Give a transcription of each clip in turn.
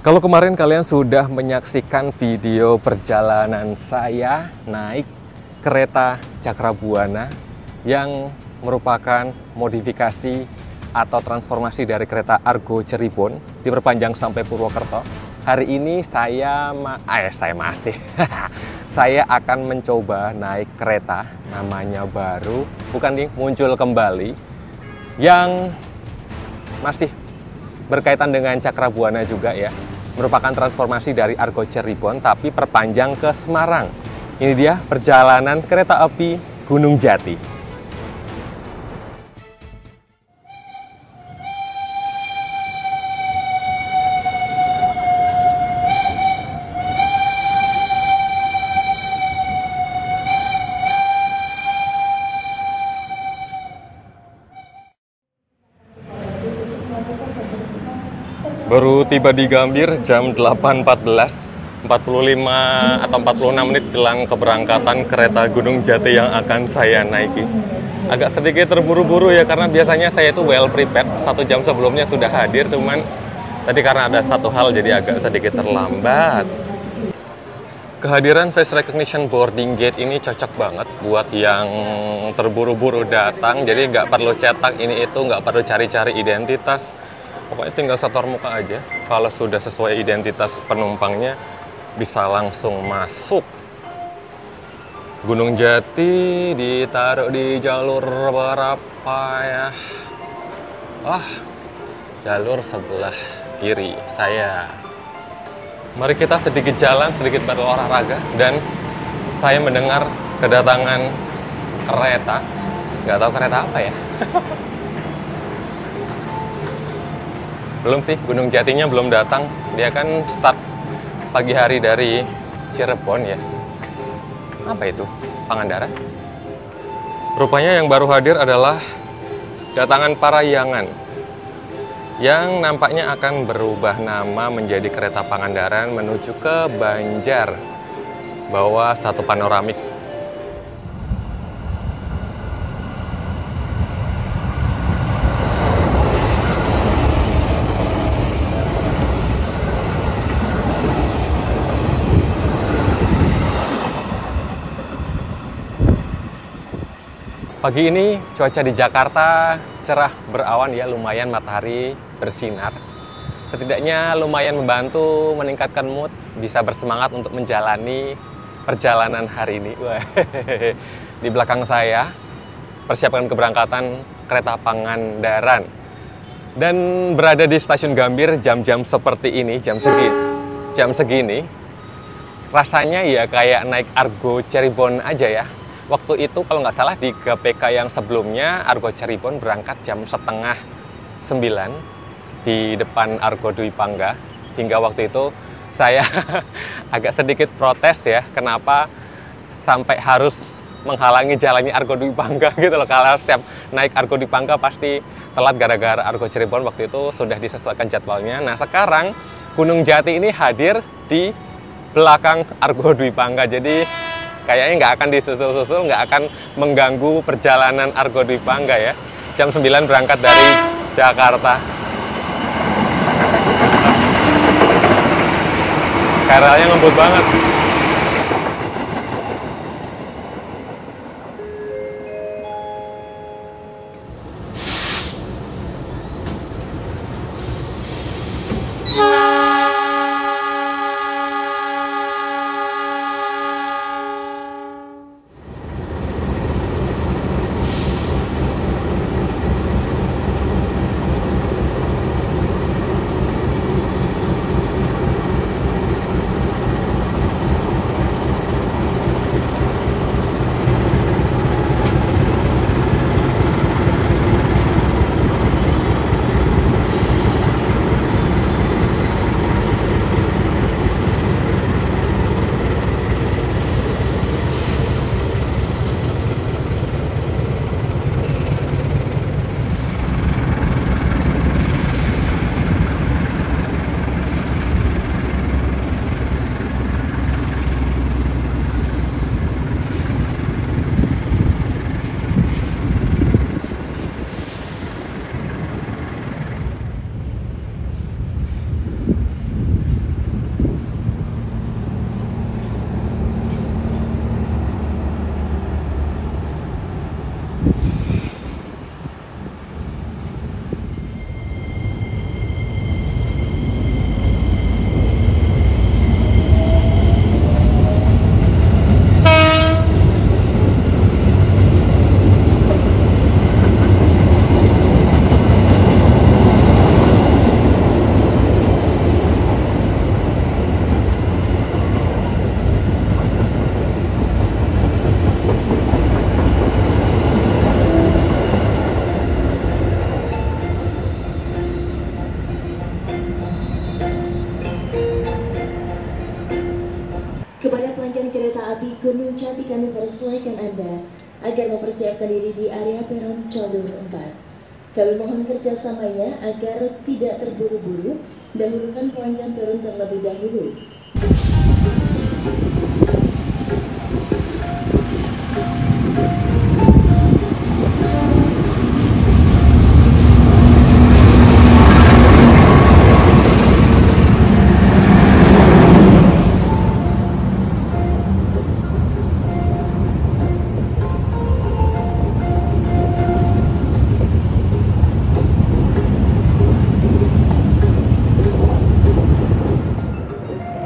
Kalau kemarin kalian sudah menyaksikan video perjalanan saya naik kereta Cakrabuana yang merupakan modifikasi atau transformasi dari kereta Argo Cirebon diperpanjang sampai Purwokerto. Hari ini saya akan mencoba naik kereta namanya baru, bukan nih, muncul kembali yang masih berkaitan dengan Cakrabuana juga ya. Merupakan transformasi dari Argo Cirebon tapi perpanjang ke Semarang. Ini dia perjalanan kereta api Gunung Jati. Baru tiba di Gambir jam 8.14, 45 atau 46 menit jelang keberangkatan kereta Gunung Jati yang akan saya naiki. Agak sedikit terburu-buru ya, karena biasanya saya itu well prepared, 1 jam sebelumnya sudah hadir, cuman tadi karena ada satu hal jadi agak sedikit terlambat. Kehadiran face recognition boarding gate ini cocok banget buat yang terburu-buru datang, jadi nggak perlu cetak ini itu, nggak perlu cari-cari identitas. Pokoknya tinggal setor muka aja. Kalau sudah sesuai identitas penumpangnya, bisa langsung masuk. Gunung Jati ditaruh di jalur berapa ya? Jalur sebelah kiri saya. Mari kita sedikit jalan, sedikit berolahraga. Dan saya mendengar kedatangan kereta. Nggak tahu kereta apa ya. Belum sih, Gunung Jatinya belum datang. Dia kan start pagi hari dari Cirebon ya. Apa itu? Pangandaran? Rupanya yang baru hadir adalah datangan Parahyangan, yang nampaknya akan berubah nama menjadi kereta Pangandaran menuju ke Banjar. Bawa satu panoramik. Pagi ini cuaca di Jakarta cerah berawan ya, lumayan matahari bersinar. Setidaknya lumayan membantu meningkatkan mood, bisa bersemangat untuk menjalani perjalanan hari ini. Di belakang saya persiapkan keberangkatan kereta Pangandaran. Dan berada di stasiun Gambir jam-jam seperti ini, jam segini, rasanya ya kayak naik Argo Cirebon aja ya. Waktu itu kalau nggak salah di GPK yang sebelumnya Argo Cirebon berangkat jam 8:30 di depan Argo Dwi Pangga. Hingga waktu itu saya agak sedikit protes ya, kenapa sampai harus menghalangi jalannya Argo Dwi Pangga gitu loh. Kalau setiap naik Argo Dwi Pangga pasti telat gara-gara Argo Cirebon waktu itu sudah disesuaikan jadwalnya. Nah sekarang Gunung Jati ini hadir di belakang Argo Dwi Pangga, jadi kayaknya nggak akan disusul-susul, nggak akan mengganggu perjalanan Argo Dwi Pangga ya. Jam 9 berangkat dari Jakarta. KRL-nya ngebut banget. kereta api Gunung Jati kami persilahkan Anda agar mempersiapkan diri di area peron jalur 4. Kami mohon kerjasamanya agar tidak terburu-buru, dahulukan pelanggan turun terlebih dahulu.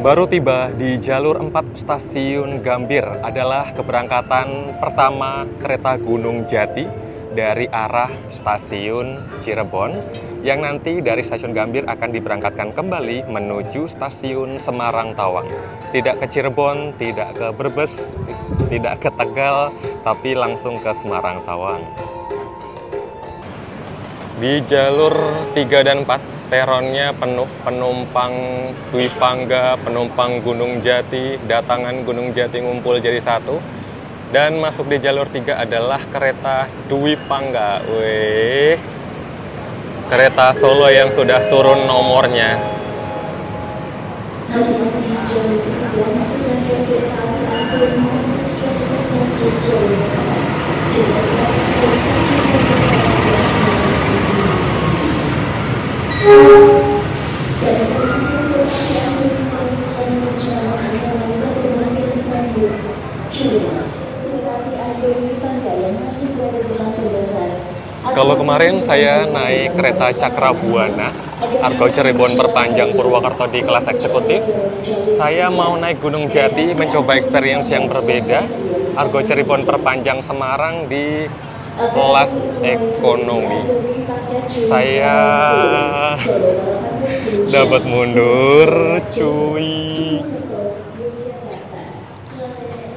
Baru tiba di jalur 4 stasiun Gambir adalah keberangkatan pertama kereta Gunung Jati dari arah stasiun Cirebon yang nanti dari stasiun Gambir akan diberangkatkan kembali menuju stasiun Semarang Tawang. Tidak ke Cirebon, tidak ke Brebes, tidak ke Tegal, tapi langsung ke Semarang Tawang. Di jalur 3 dan 4 peronnya penuh penumpang Dwi Pangga, penumpang Gunung Jati, datangan Gunung Jati ngumpul jadi satu. Dan masuk di jalur 3 adalah kereta Dwi Pangga. Wih, kereta Solo yang sudah turun nomornya. Kalau kemarin saya naik kereta Cakrabuana, Argo Cirebon Perpanjang Purwokerto di kelas eksekutif, saya mau naik Gunung Jati mencoba experience yang berbeda, Argo Cirebon Perpanjang Semarang di kelas ekonomi. Saya dapat mundur, cuy.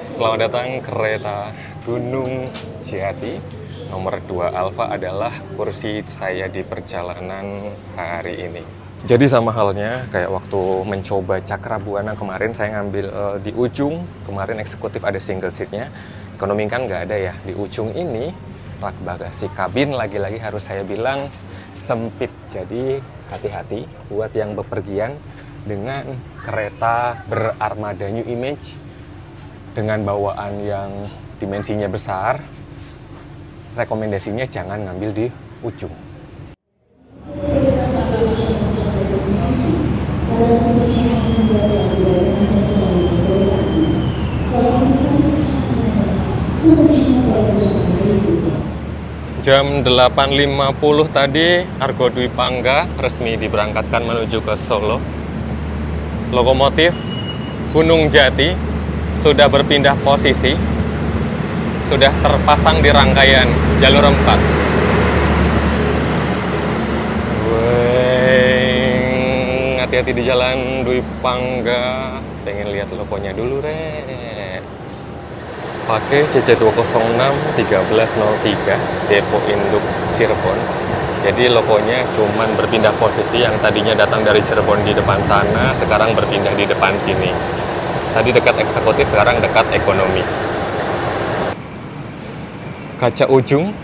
Selamat datang kereta Gunung Jati. Nomor 2 Alfa adalah kursi saya di perjalanan hari ini. Jadi sama halnya kayak waktu mencoba Cakrabuana kemarin, saya ngambil di ujung. Kemarin eksekutif ada single seatnya, ekonomi kan nggak ada ya. Di ujung ini rak bagasi kabin lagi-lagi harus saya bilang sempit. Jadi hati-hati buat yang bepergian dengan kereta berarmada New Image dengan bawaan yang dimensinya besar. Rekomendasinya jangan ngambil di ujung. Jam 8.50 tadi Argo Dwi Pangga resmi diberangkatkan menuju ke Solo. Lokomotif Gunung Jati sudah berpindah posisi, sudah terpasang di rangkaian jalur 4. Weng, hati-hati di jalan Dwi Pangga. Pengen lihat logonya dulu, Re. Pakai CC206 1303 Depo Induk Cirebon. Jadi logonya cuman berpindah posisi, yang tadinya datang dari Cirebon di depan sana, sekarang berpindah di depan sini. Tadi dekat eksekutif, sekarang dekat ekonomi. Kaca ujung,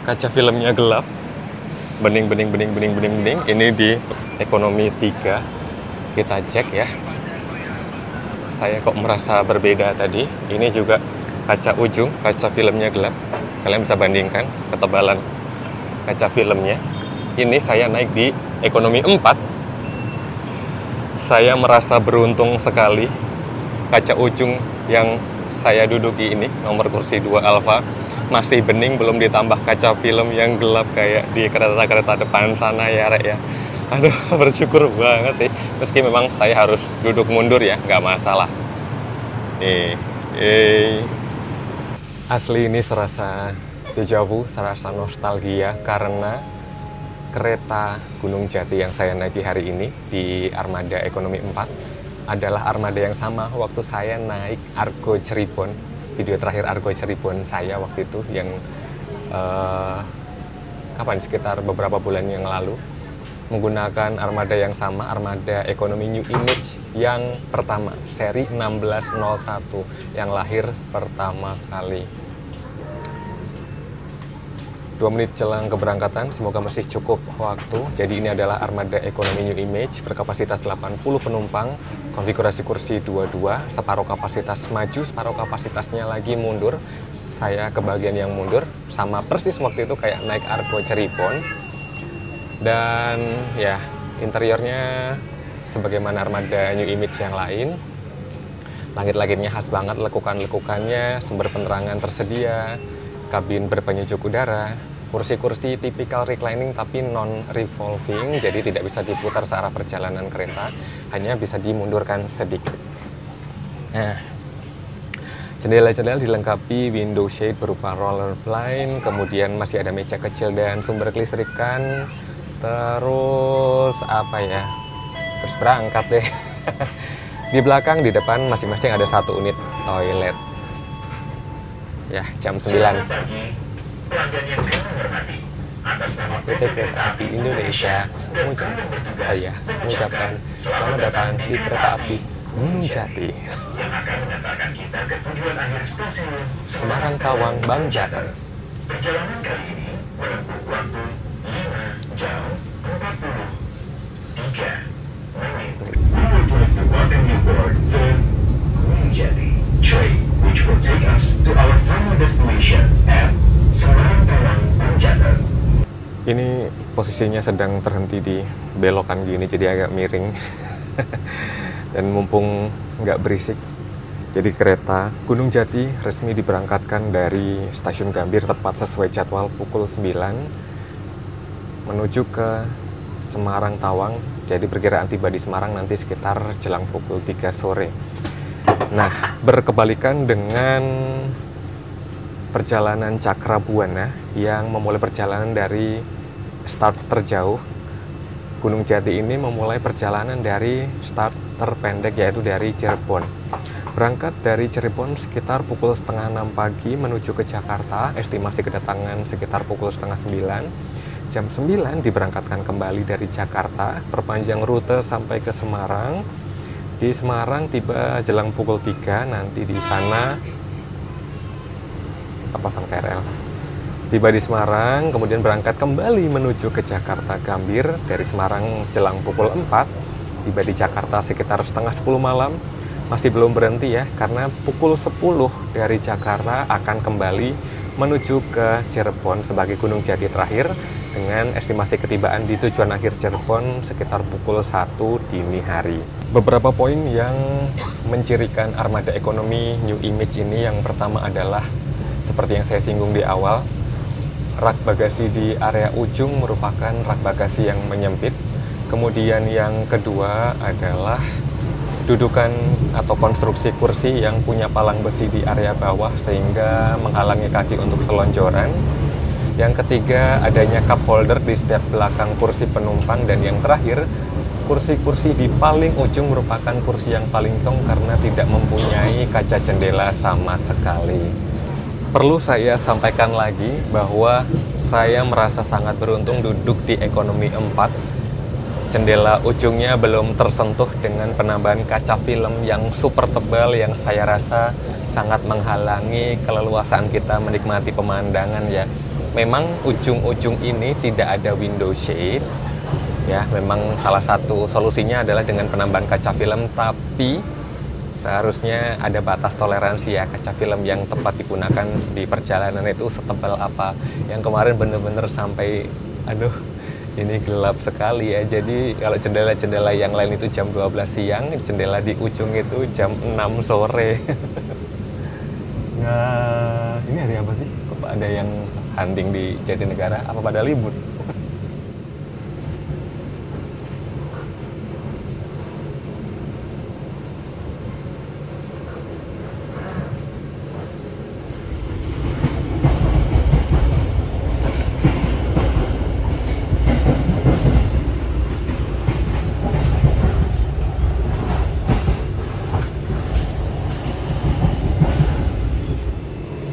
kaca filmnya gelap, bening. Ini di ekonomi 3. Kita cek ya. Saya kok merasa berbeda tadi. Ini juga kaca ujung, kaca filmnya gelap. Kalian bisa bandingkan ketebalan kaca filmnya. Ini saya naik di ekonomi 4. Saya merasa beruntung sekali. Kaca ujung yang saya duduki ini, nomor kursi 2 Alfa, masih bening, belum ditambah kaca film yang gelap kayak di kereta-kereta depan sana ya, Rek ya. Aduh, bersyukur banget sih. Meski memang saya harus duduk mundur ya, nggak masalah. Asli ini serasa deja vu, serasa nostalgia karena kereta Gunung Jati yang saya naiki hari ini di armada ekonomi 4 adalah armada yang sama waktu saya naik Argo Cirebon. Video terakhir Argo Cirebon saya waktu itu yang kapan, sekitar beberapa bulan yang lalu. menggunakan armada yang sama, armada ekonomi New Image yang pertama, seri 1601 yang lahir pertama kali. 2 menit jelang keberangkatan, semoga masih cukup waktu. Jadi ini adalah armada ekonomi New Image berkapasitas 80 penumpang, konfigurasi kursi 22, separuh kapasitas maju, separuh kapasitasnya lagi mundur. Saya ke bagian yang mundur, sama persis waktu itu kayak naik Argo Cirebon. Dan ya, interiornya sebagaimana armada New Image yang lain. Langit-langitnya khas banget, lekukan-lekukannya, sumber penerangan tersedia, kabin berpenyucuk udara, kursi-kursi tipikal reclining tapi non-revolving, jadi tidak bisa diputar searah perjalanan kereta, hanya bisa dimundurkan sedikit. Nah, jendela-jendela dilengkapi window shade berupa roller blind, kemudian masih ada meja kecil dan sumber kelistrikan. Terus apa ya? Terus berangkat deh. Di belakang, di depan masing-masing ada 1 unit toilet. Ya, jam 9. Pelanggan yang kami hormati, atas nama PT Kereta Api Indonesia mengucapkan selamat datang di kereta api Gunung Jati yang akan mengantarkan kita ke tujuan akhir stasiun Semarang Tawang Bangjatan. Perjalanan kali ini menempuh waktu 5 jam 43 menit. We would like to welcome you aboard the Gunung Jati train, which will take us to our final destination at Semarang Tawang Bangjatan. Ini posisinya sedang terhenti di belokan gini, jadi agak miring. Dan mumpung nggak berisik, jadi kereta Gunung Jati resmi diberangkatkan dari stasiun Gambir tepat sesuai jadwal pukul 9 menuju ke Semarang Tawang. Jadi perkiraan tiba di Semarang nanti sekitar jelang pukul 3 sore. Nah, berkebalikan dengan perjalanan Cakrabuana yang memulai perjalanan dari start terjauh, Gunung Jati ini memulai perjalanan dari start terpendek, yaitu dari Cirebon. Berangkat dari Cirebon sekitar pukul setengah 6 pagi menuju ke Jakarta, estimasi kedatangan sekitar pukul setengah 9. Jam 9 diberangkatkan kembali dari Jakarta, perpanjang rute sampai ke Semarang. Di Semarang tiba jelang pukul 3, nanti di sana pasang KRL. Tiba di Semarang, kemudian berangkat kembali menuju ke Jakarta Gambir. Dari Semarang jelang pukul 4, tiba di Jakarta sekitar setengah 10 malam. Masih belum berhenti ya, karena pukul 10 dari Jakarta akan kembali menuju ke Cirebon sebagai Gunung Jati terakhir, dengan estimasi ketibaan di tujuan akhir Cirebon sekitar pukul 1 dini hari. Beberapa poin yang mencirikan armada ekonomi New Image ini, yang pertama adalah seperti yang saya singgung di awal, rak bagasi di area ujung merupakan rak bagasi yang menyempit. Kemudian yang kedua adalah dudukan atau konstruksi kursi yang punya palang besi di area bawah sehingga menghalangi kaki untuk selonjoran. Yang ketiga, adanya cup holder di setiap belakang kursi penumpang. Dan yang terakhir, kursi-kursi di paling ujung merupakan kursi yang paling tong karena tidak mempunyai kaca jendela sama sekali. Perlu saya sampaikan lagi bahwa saya merasa sangat beruntung duduk di ekonomi 4. Jendela ujungnya belum tersentuh dengan penambahan kaca film yang super tebal yang saya rasa sangat menghalangi keleluasaan kita menikmati pemandangan ya. Memang ujung-ujung ini tidak ada window shade ya, memang salah satu solusinya adalah dengan penambahan kaca film, tapi seharusnya ada batas toleransi ya, kaca film yang tepat digunakan di perjalanan itu setebal apa. Yang kemarin bener-bener sampai aduh ini gelap sekali ya. Jadi kalau jendela-jendela yang lain itu jam 12 siang, jendela di ujung itu jam 6 sore. Nah, ini hari apa sih? Kok ada yang hunting di Jatinegara? Apa pada libur?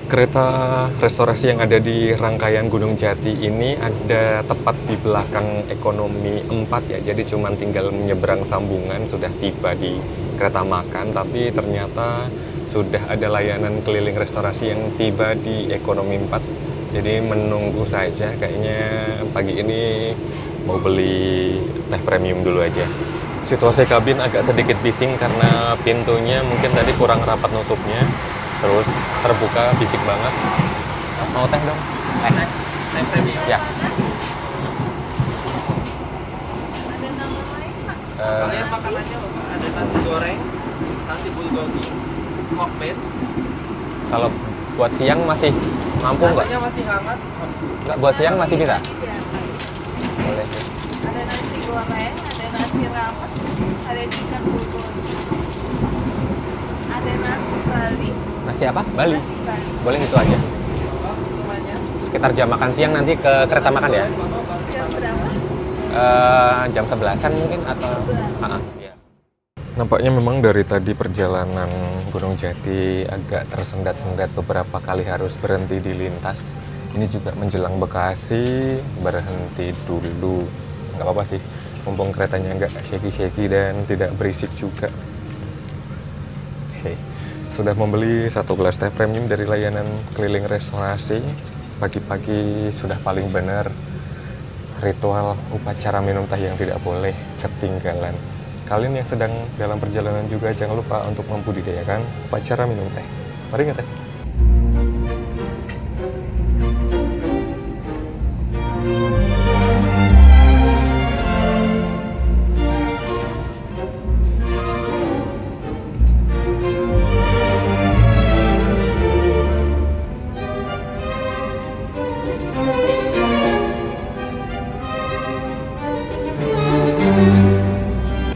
Kereta restorasi yang ada di rangkaian Gunung Jati ini ada tepat di belakang ekonomi 4 ya. Jadi cuma tinggal menyeberang sambungan sudah tiba di kereta makan. Tapi ternyata sudah ada layanan keliling restorasi yang tiba di ekonomi 4. Jadi menunggu saja, kayaknya pagi ini mau beli teh premium dulu aja. Situasi kabin agak sedikit bising karena pintunya mungkin tadi kurang rapat nutupnya. Terus terbuka, bisik banget. Mau teh dong? Teh premium. Ya. Ada nama lain, Pak? Eh, Kalian makanannya Bapak, ada nasi goreng, nasi bulgogi, pork bed. kalau buat siang masih mampu nggak? Nasinya masih hangat. Nggak, buat siang masih bisa? Iya, Pak. Boleh. Ada nasi goreng, ada nasi rames, ada chicken bulgogi, ada nasi Bali, Nasi apa? Bali? nasi Bali. Boleh itu aja. Semuanya. Sekitar jam makan siang nanti ke kereta makan ya? Jam berapa? Jam 11-an mungkin atau? 11. Iya. Nampaknya memang dari tadi perjalanan Gunung Jati agak tersendat-sendat, beberapa kali harus berhenti di lintas. Ini juga menjelang Bekasi, berhenti dulu. Nggak apa-apa sih, mumpung keretanya nggak shaky-shaky dan tidak berisik juga. Hei, sudah membeli 1 gelas teh premium dari layanan keliling restorasi. Pagi-pagi sudah paling benar. Ritual upacara minum teh yang tidak boleh ketinggalan. Kalian yang sedang dalam perjalanan juga jangan lupa untuk membudidayakan upacara minum teh. Mari ngeteh.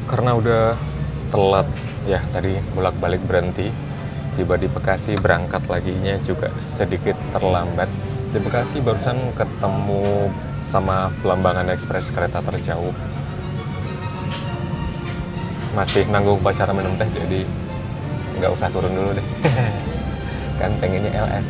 Karena udah telat ya, tadi bolak-balik berhenti, tiba di Bekasi, berangkat laginya juga sedikit terlambat. Di Bekasi barusan ketemu sama Belambangan Ekspres, kereta terjauh. Masih nanggung upacara minum teh, jadi nggak usah turun dulu deh. Kan pengennya LS.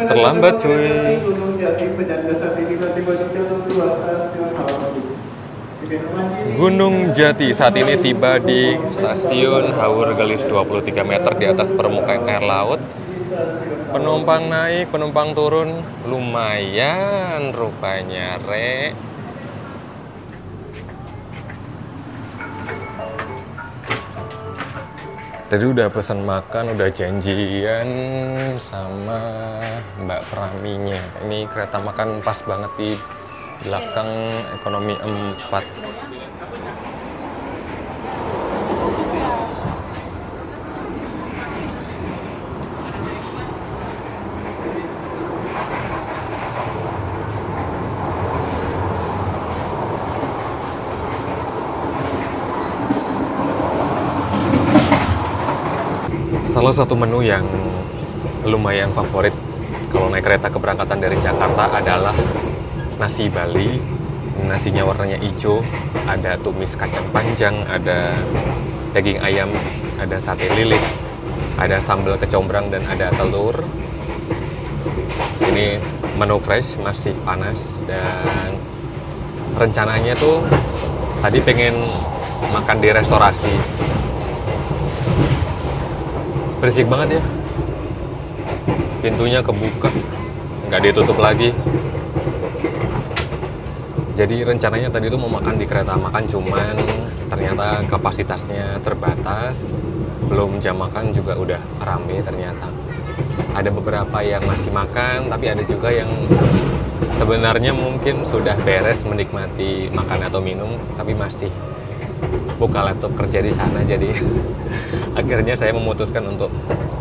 Terlambat cuy. Gunung Jati saat ini tiba di stasiun Haur Gelis 23 meter di atas permukaan air laut. Penumpang naik, penumpang turun, lumayan rupanya, Re. Tadi udah pesan makan, udah janjian sama Mbak Praminya. Ini kereta makan pas banget di belakang ekonomi 4. Salah satu menu yang lumayan favorit kalau naik kereta keberangkatan dari Jakarta adalah nasi Bali. Nasinya warnanya hijau, ada tumis kacang panjang, ada daging ayam, ada sate lilit, ada sambal kecombrang, dan ada telur. Ini menu fresh, masih panas, dan rencananya tuh tadi pengen makan di restorasi. Berisik banget ya. Pintunya kebuka, nggak ditutup lagi. Jadi rencananya tadi itu mau makan di kereta makan, cuman ternyata kapasitasnya terbatas. Belum jam makan juga udah rame ternyata. Ada beberapa yang masih makan, tapi ada juga yang sebenarnya mungkin sudah beres menikmati makan atau minum, tapi masih buka laptop kerja di sana. Jadi akhirnya saya memutuskan untuk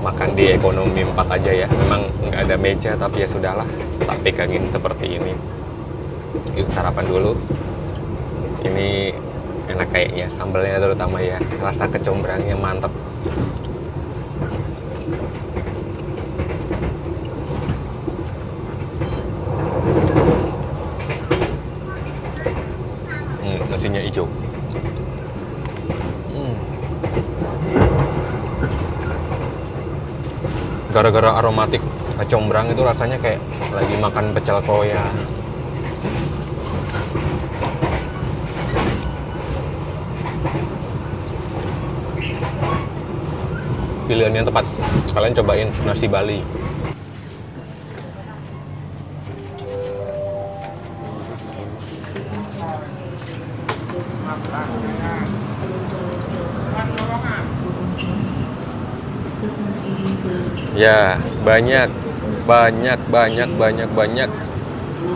makan di ekonomi 4 aja ya. Memang nggak ada meja, tapi ya sudahlah, tak pegangin seperti ini. Yuk sarapan dulu. Ini enak kayaknya, sambalnya terutama ya, rasa kecombrangnya mantap. Nasinya hijau. Gara-gara aromatik kecombrang itu rasanya kayak lagi makan pecel koya. Pilihan yang tepat. Kalian cobain nasi Bali. Ya, banyak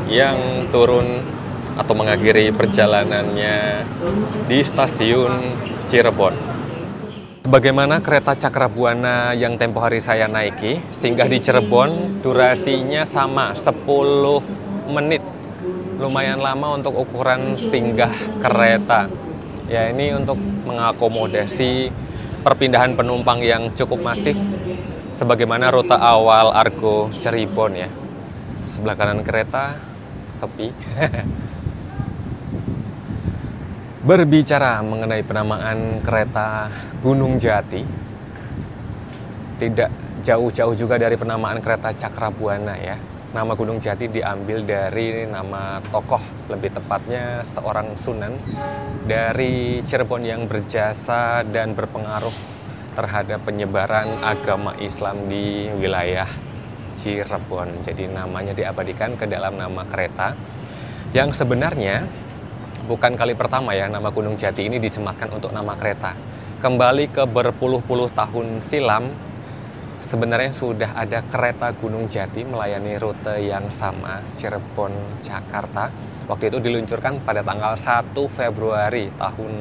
yang turun atau mengakhiri perjalanannya di stasiun Cirebon. Bagaimana kereta Cakrabuana yang tempo hari saya naiki, singgah di Cirebon, durasinya sama 10 menit. Lumayan lama untuk ukuran singgah kereta. Ya, ini untuk mengakomodasi perpindahan penumpang yang cukup masif, sebagaimana rute awal Argo Cirebon ya. Sebelah kanan kereta sepi. Berbicara mengenai penamaan kereta Gunung Jati, tidak jauh-jauh juga dari penamaan kereta Cakrabuana ya. Nama Gunung Jati diambil dari nama tokoh, lebih tepatnya seorang sunan dari Cirebon yang berjasa dan berpengaruh terhadap penyebaran agama Islam di wilayah Cirebon. Jadi namanya diabadikan ke dalam nama kereta, yang sebenarnya bukan kali pertama ya nama Gunung Jati ini disematkan untuk nama kereta. Kembali ke berpuluh-puluh tahun silam, sebenarnya sudah ada kereta Gunung Jati melayani rute yang sama, Cirebon-Jakarta. Waktu itu diluncurkan pada tanggal 1 Februari tahun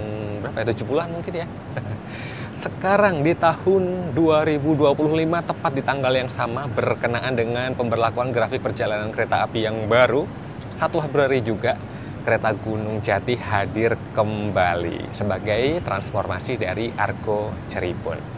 berapa ya, 70-an mungkin ya. Sekarang di tahun 2025, tepat di tanggal yang sama, berkenaan dengan pemberlakuan grafik perjalanan kereta api yang baru, 1 Februari juga, kereta Gunung Jati hadir kembali sebagai transformasi dari Argo Cirebon.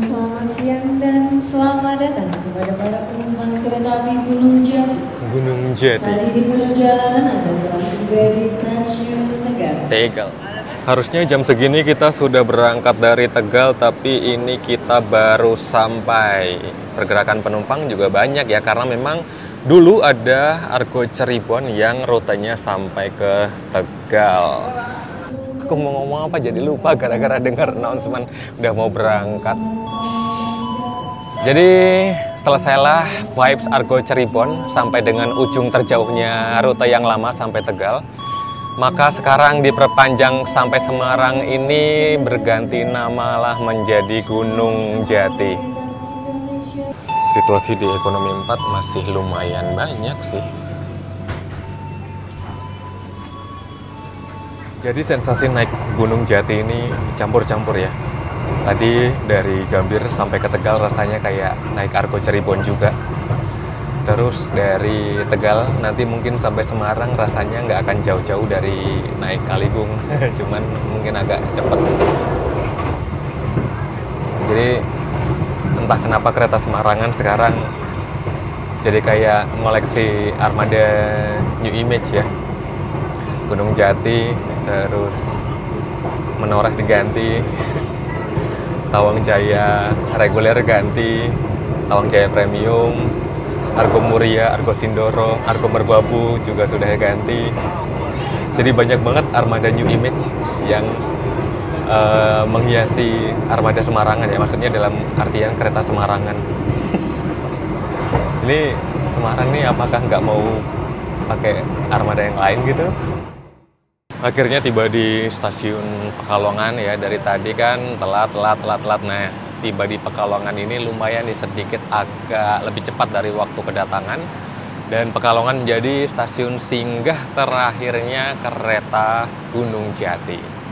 Selamat siang dan selamat datang kepada para penumpang kereta api Gunung Jati. Gunung Jati. Saat ini perjalanan Anda telah tiba di stasiun Tegal. Harusnya jam segini kita sudah berangkat dari Tegal, tapi ini kita baru sampai. Pergerakan penumpang juga banyak ya, karena memang dulu ada Argo Cirebon yang rutenya sampai ke Tegal. Aku mau ngomong apa jadi lupa gara-gara dengar announcement udah mau berangkat. Jadi selesailah vibes Argo Cirebon sampai dengan ujung terjauhnya rute yang lama sampai Tegal. Maka sekarang diperpanjang sampai Semarang ini berganti namalah menjadi Gunung Jati. Situasi di ekonomi 4 masih lumayan banyak sih. Jadi sensasi naik Gunung Jati ini campur-campur ya. Tadi dari Gambir sampai ke Tegal rasanya kayak naik Argo Cirebon juga. Terus dari Tegal nanti mungkin sampai Semarang rasanya nggak akan jauh-jauh dari naik Kaligung, cuman mungkin agak cepet. Jadi entah kenapa kereta Semarangan sekarang jadi kayak ngoleksi armada New Image ya. Gunung Jati, terus Menoreh diganti, Tawang Jaya reguler ganti, Tawang Jaya Premium, Argo Muria, Argo Sindoro, Argo Merbabu juga sudah ganti. Jadi banyak banget armada New Image yang menghiasi armada Semarangan ya. Maksudnya dalam artian kereta Semarangan. Ini Semarang nih apakah nggak mau pakai armada yang lain gitu? Akhirnya tiba di stasiun Pekalongan ya. Dari tadi kan telat. Nah, tiba di Pekalongan ini lumayan nih sedikit agak lebih cepat dari waktu kedatangan. Dan Pekalongan menjadi stasiun singgah terakhirnya kereta Gunung Jati.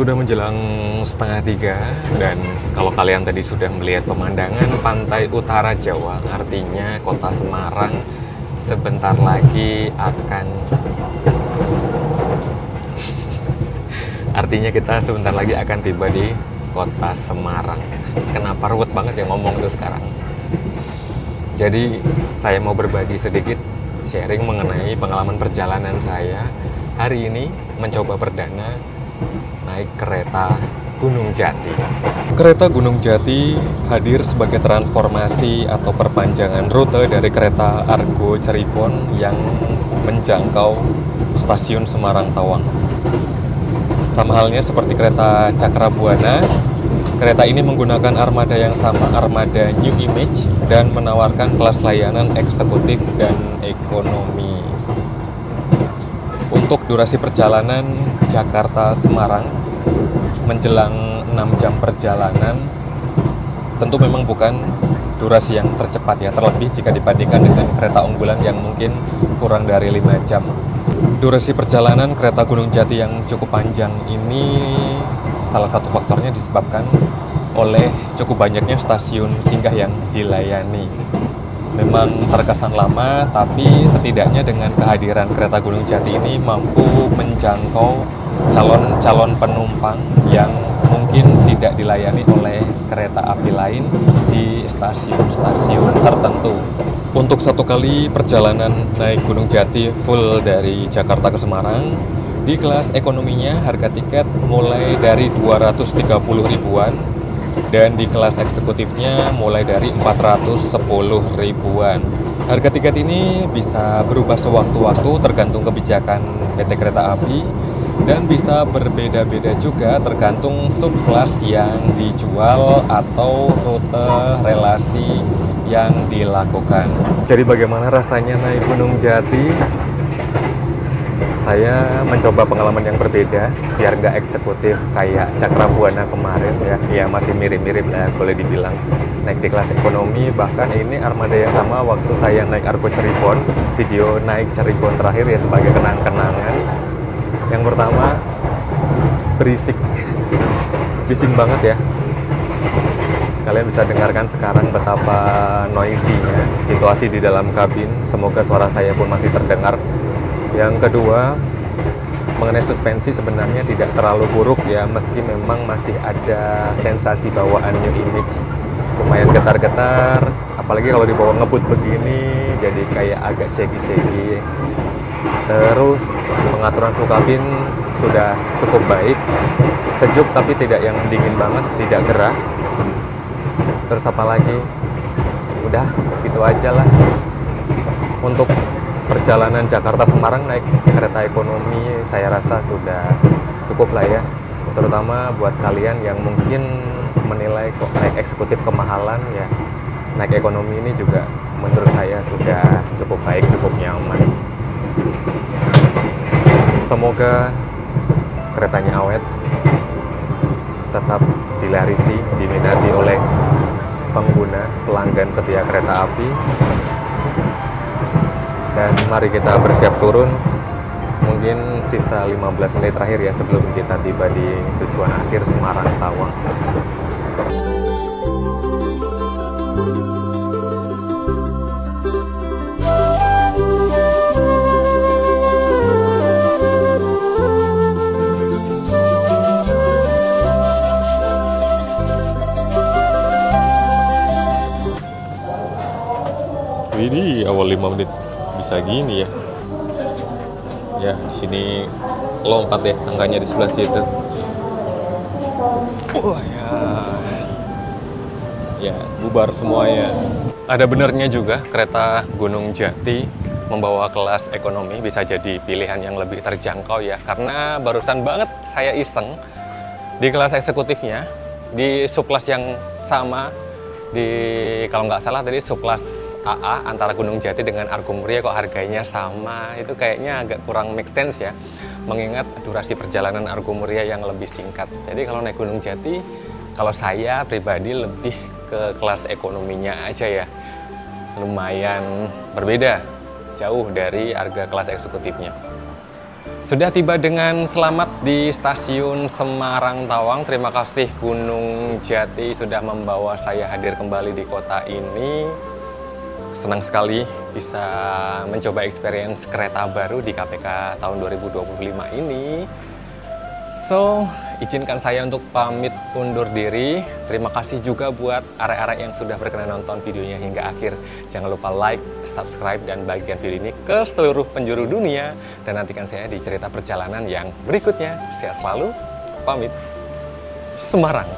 Sudah menjelang 2:30 dan kalau kalian tadi sudah melihat pemandangan pantai utara Jawa, artinya kota Semarang sebentar lagi akan artinya kita sebentar lagi akan tiba di kota Semarang. Kenapa ruwet banget ya ngomong itu sekarang? Jadi saya mau berbagi sedikit sharing mengenai pengalaman perjalanan saya hari ini mencoba perdana naik kereta Gunung Jati. Kereta Gunung Jati hadir sebagai transformasi atau perpanjangan rute dari kereta Argo Cirebon yang menjangkau stasiun Semarang Tawang. Sama halnya seperti kereta Cakrabuana, kereta ini menggunakan armada yang sama, armada New Image, dan menawarkan kelas layanan eksekutif dan ekonomi. Untuk durasi perjalanan Jakarta-Semarang menjelang 6 jam perjalanan, tentu memang bukan durasi yang tercepat ya, terlebih jika dibandingkan dengan kereta unggulan yang mungkin kurang dari 5 jam. Durasi perjalanan kereta Gunung Jati yang cukup panjang ini salah satu faktornya disebabkan oleh cukup banyaknya stasiun singgah yang dilayani. Memang terkesan lama, tapi setidaknya dengan kehadiran kereta Gunung Jati ini mampu menjangkau calon-calon penumpang yang mungkin tidak dilayani oleh kereta api lain di stasiun-stasiun tertentu. Untuk satu kali perjalanan naik Gunung Jati full dari Jakarta ke Semarang, di kelas ekonominya harga tiket mulai dari 230 ribuan, dan di kelas eksekutifnya mulai dari 410 ribuan. Harga tiket ini bisa berubah sewaktu-waktu tergantung kebijakan PT Kereta Api dan bisa berbeda-beda juga tergantung subkelas yang dijual atau rute relasi yang dilakukan. Jadi bagaimana rasanya naik Gunung Jati? saya mencoba pengalaman yang berbeda biar nggak eksekutif kayak Cakrabuana kemarin ya. Ya masih mirip-mirip lah boleh dibilang. Naik di kelas ekonomi, bahkan ini armada yang sama waktu saya naik Argo Cirebon. Video naik Cirebon terakhir ya sebagai kenang-kenangan. Yang pertama, berisik. Bising banget ya. Kalian bisa dengarkan sekarang betapa noisy-nya situasi di dalam kabin. Semoga suara saya pun masih terdengar. Yang kedua, mengenai suspensi sebenarnya tidak terlalu buruk ya, meski memang masih ada sensasi bawaan new image. Lumayan getar-getar, apalagi kalau dibawa ngebut begini, jadi kayak agak shaky-shaky. Terus pengaturan suhu kabin sudah cukup baik, sejuk tapi tidak yang dingin banget, tidak gerah. Terus apa lagi? Udah, gitu aja lah. Untuk perjalanan Jakarta-Semarang naik kereta ekonomi saya rasa sudah cukup lah ya. Terutama buat kalian yang mungkin menilai kok naik eksekutif kemahalan ya, naik ekonomi ini juga menurut saya sudah cukup baik, cukup nyaman. Semoga keretanya awet, tetap dilarisi, diminati oleh pengguna, pelanggan setia kereta api. Dan mari kita bersiap turun. Mungkin sisa 15 menit terakhir ya sebelum kita tiba di tujuan akhir Semarang Tawang. Ini awal 5 menit bisa gini ya. Ya, sini lompat ya tangganya di sebelah situ. Ya, bubar semuanya. Ada benernya juga kereta Gunung Jati membawa kelas ekonomi bisa jadi pilihan yang lebih terjangkau ya. Karena barusan banget saya iseng di kelas eksekutifnya, di subkelas yang sama, kalau nggak salah tadi subkelas AA antara Gunung Jati dengan Argo Muria kok harganya sama. Itu kayaknya agak kurang make sense ya, mengingat durasi perjalanan Argo Muria yang lebih singkat. Jadi kalau naik Gunung Jati, kalau saya pribadi lebih ke kelas ekonominya aja ya. Lumayan berbeda, jauh dari harga kelas eksekutifnya. Sudah tiba dengan selamat di stasiun Semarang Tawang. Terima kasih Gunung Jati sudah membawa saya hadir kembali di kota ini. Senang sekali bisa mencoba experience kereta baru di KPK tahun 2025 ini. So, izinkan saya untuk pamit undur diri. Terima kasih juga buat arek-arek yang sudah berkenan nonton videonya hingga akhir. Jangan lupa like, subscribe, dan bagikan video ini ke seluruh penjuru dunia. Dan nantikan saya di cerita perjalanan yang berikutnya. Sehat selalu, pamit. Semarang.